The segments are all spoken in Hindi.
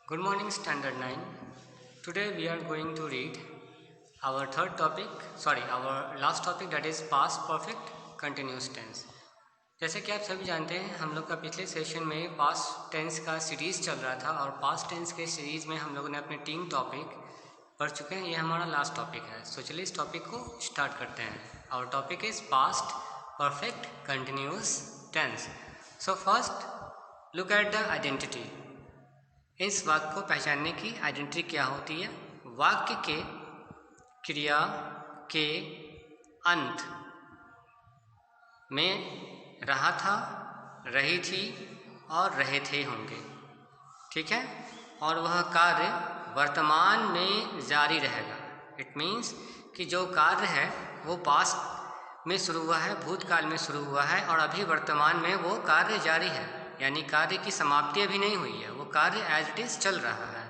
Good morning, Standard 9. Today we are going to read our our last topic, that is past perfect continuous tense. जैसे कि आप सभी जानते हैं, हम लोग का पिछले सेशन में पास्ट टेंस का सीरीज़ चल रहा था और पास्ट टेंस के सीरीज़ में हम लोगों ने अपने 3 टॉपिक पढ़ चुके हैं। ये हमारा लास्ट टॉपिक है। सो चलिए इस टॉपिक को स्टार्ट करते हैं। Our topic is past perfect continuous tense. So first look at the identity. इस वाक्य को पहचानने की आइडेंटिटी क्या होती है? वाक्य के क्रिया के अंत में रहा था, रही थी और रहे थे होंगे, ठीक है, और वह कार्य वर्तमान में जारी रहेगा। इट मीन्स कि जो कार्य है वो पास्ट में शुरू हुआ है, भूतकाल में शुरू हुआ है और अभी वर्तमान में वो कार्य जारी है, यानी कार्य की समाप्ति अभी नहीं हुई है, वो कार्य एज इट इज चल रहा है।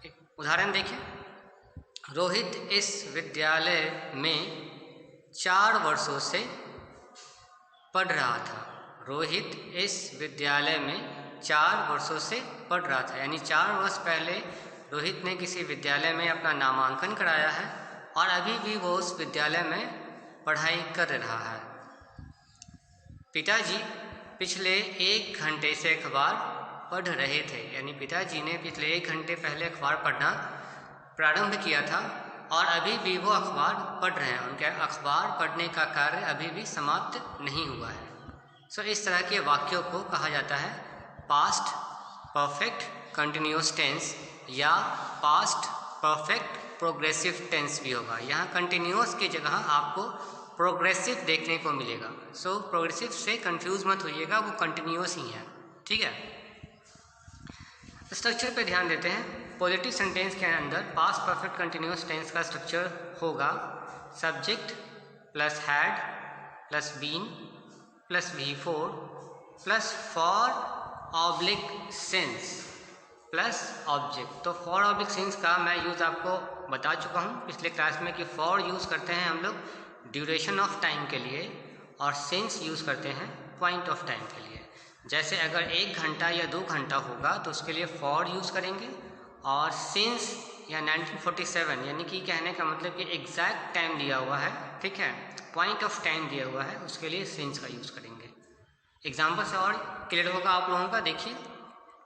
एक उदाहरण देखिए, रोहित इस विद्यालय में 4 वर्षों से पढ़ रहा था। रोहित इस विद्यालय में 4 वर्षों से पढ़ रहा था, यानी 4 वर्ष पहले रोहित ने किसी विद्यालय में अपना नामांकन कराया है और अभी भी वो उस विद्यालय में पढ़ाई कर रहा है। पिताजी पिछले 1 घंटे से अखबार पढ़ रहे थे, यानी पिताजी ने पिछले 1 घंटे पहले अखबार पढ़ना प्रारंभ किया था और अभी भी वो अखबार पढ़ रहे हैं। उनके अखबार पढ़ने का कार्य अभी भी समाप्त नहीं हुआ है। सो इस तरह के वाक्यों को कहा जाता है पास्ट परफेक्ट कंटिन्यूस टेंस या पास्ट परफेक्ट प्रोग्रेसिव टेंस भी होगा। यहाँ कंटिन्यूस की जगह आपको प्रोग्रेसिव देखने को मिलेगा। सो प्रोग्रेसिव से कंफ्यूज मत होइएगा, वो कंटिन्यूस ही है, ठीक है। स्ट्रक्चर पे ध्यान देते हैं। पॉजिटिव सेंटेंस के अंदर पास्ट परफेक्ट कंटिन्यूस टेंस का स्ट्रक्चर होगा subject plus had plus been plus V4 plus for oblique since plus object. तो फॉर ऑब्लिक सिंस का मैं यूज़ आपको बता चुका हूँ पिछले क्लास में कि फॉर यूज़ करते हैं हम लोग ड्यूरेशन ऑफ टाइम के लिए और सिंस यूज़ करते हैं पॉइंट ऑफ टाइम के लिए। जैसे अगर 1 घंटा या 2 घंटा होगा तो उसके लिए फॉर यूज़ करेंगे और सिंस या 1947 यानी कि कहने का मतलब कि एग्जैक्ट टाइम दिया हुआ है, ठीक है, पॉइंट ऑफ टाइम दिया हुआ है, उसके लिए सिंस का यूज़ करेंगे। एग्जाम्पल से और क्लियर होगा आप लोगों का। देखिए,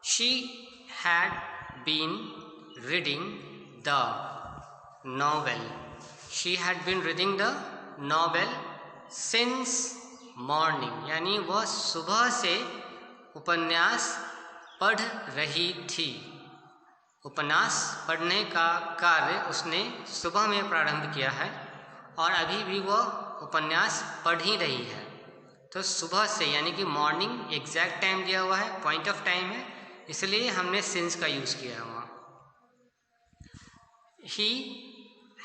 she had been reading the novel. She had been reading the novel since morning, यानी वह सुबह से उपन्यास पढ़ रही थी। उपन्यास पढ़ने का कार्य उसने सुबह में प्रारंभ किया है और अभी भी वह उपन्यास पढ़ ही रही है। तो सुबह से यानी कि मॉर्निंग एग्जैक्ट टाइम दिया हुआ है, पॉइंट ऑफ टाइम है, इसलिए हमने सिंस का यूज़ किया है वहाँ। He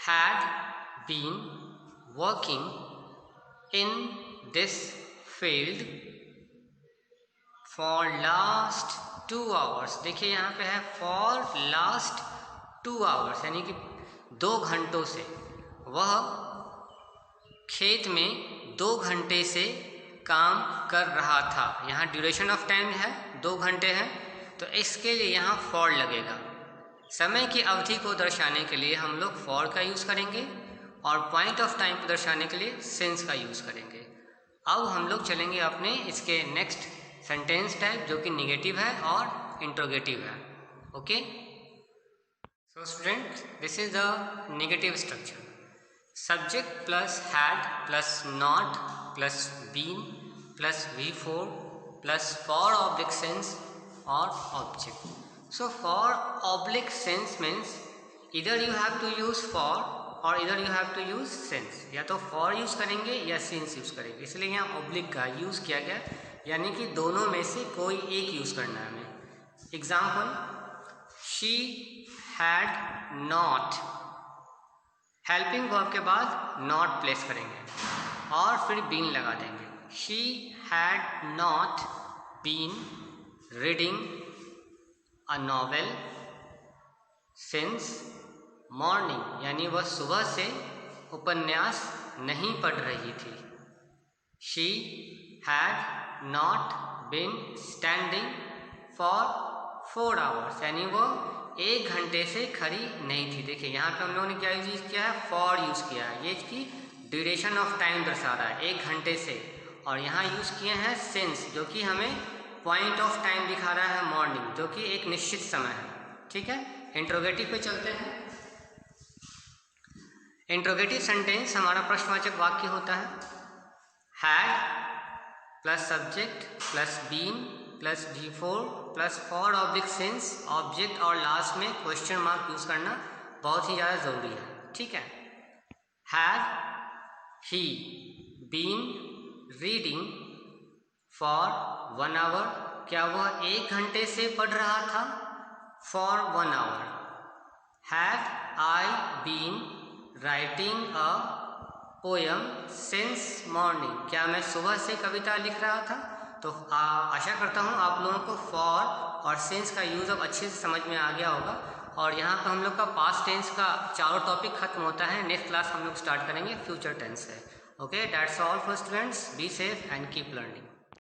had been working in this field for last 2 hours. देखिए यहाँ पे है फॉर लास्ट 2 आवर्स, यानी कि 2 घंटों से वह खेत में 2 घंटे से काम कर रहा था। यहाँ ड्यूरेशन ऑफ टाइम है, 2 घंटे है, तो इसके लिए यहाँ फॉर लगेगा। समय की अवधि को दर्शाने के लिए हम लोग फॉर का यूज़ करेंगे और पॉइंट ऑफ टाइम को दर्शाने के लिए सिंस का यूज़ करेंगे। अब हम लोग चलेंगे अपने इसके नेक्स्ट सेंटेंस टाइप जो कि निगेटिव है और इंट्रोगेटिव है। Okay, so student, this is the negative structure. Subject plus had plus not plus been plus V4 plus for oblique since और object. So for oblique since means इधर you have to use for और इधर you have to use since. या तो फॉर यूज करेंगे या सिंस यूज करेंगे, इसलिए यहाँ ऑब्लिक का यूज किया गया, यानी कि दोनों में से कोई एक यूज करना है हमें। Example, she had not, helping verb के बाद नॉट प्लेस करेंगे और फिर बीन लगा देंगे। She had not been reading a novel since morning, यानी वह सुबह से उपन्यास नहीं पढ़ रही थी। She had not been standing for 4 hours, यानी वो 1 घंटे से खड़ी नहीं थी। देखिए यहाँ पे हम लोगों ने क्या यूज़ किया है, फॉर यूज़ किया है, ये इसकी ड्यूरेशन ऑफ टाइम दर्शा रहा है 1 घंटे से। और यहाँ यूज़ किए हैं सिंस, जो कि हमें पॉइंट ऑफ टाइम दिखा रहा है मॉर्निंग, जो कि एक निश्चित समय है। ठीक है, इंट्रोगेटिव पे चलते हैं। इंट्रोगेटिव सेंटेंस हमारा प्रश्नवाचक वाक्य होता है had plus subject plus been plus before plus for oblique since object और लास्ट में क्वेश्चन मार्क यूज करना बहुत ही ज़्यादा ज़रूरी है। ठीक है, had he been reading for 1 hour, क्या वह 1 घंटे से पढ़ रहा था, for 1 hour. Had I been writing a poem since morning, क्या मैं सुबह से कविता लिख रहा था। तो आशा करता हूँ आप लोगों को फॉर और सिंस का यूज़ अब अच्छे से समझ में आ गया होगा। और यहाँ पर हम लोग का पास्ट टेंस का चारों टॉपिक खत्म होता है। नेक्स्ट क्लास हम लोग स्टार्ट करेंगे फ्यूचर टेंस से। Okay, that's all for students, be safe and keep learning.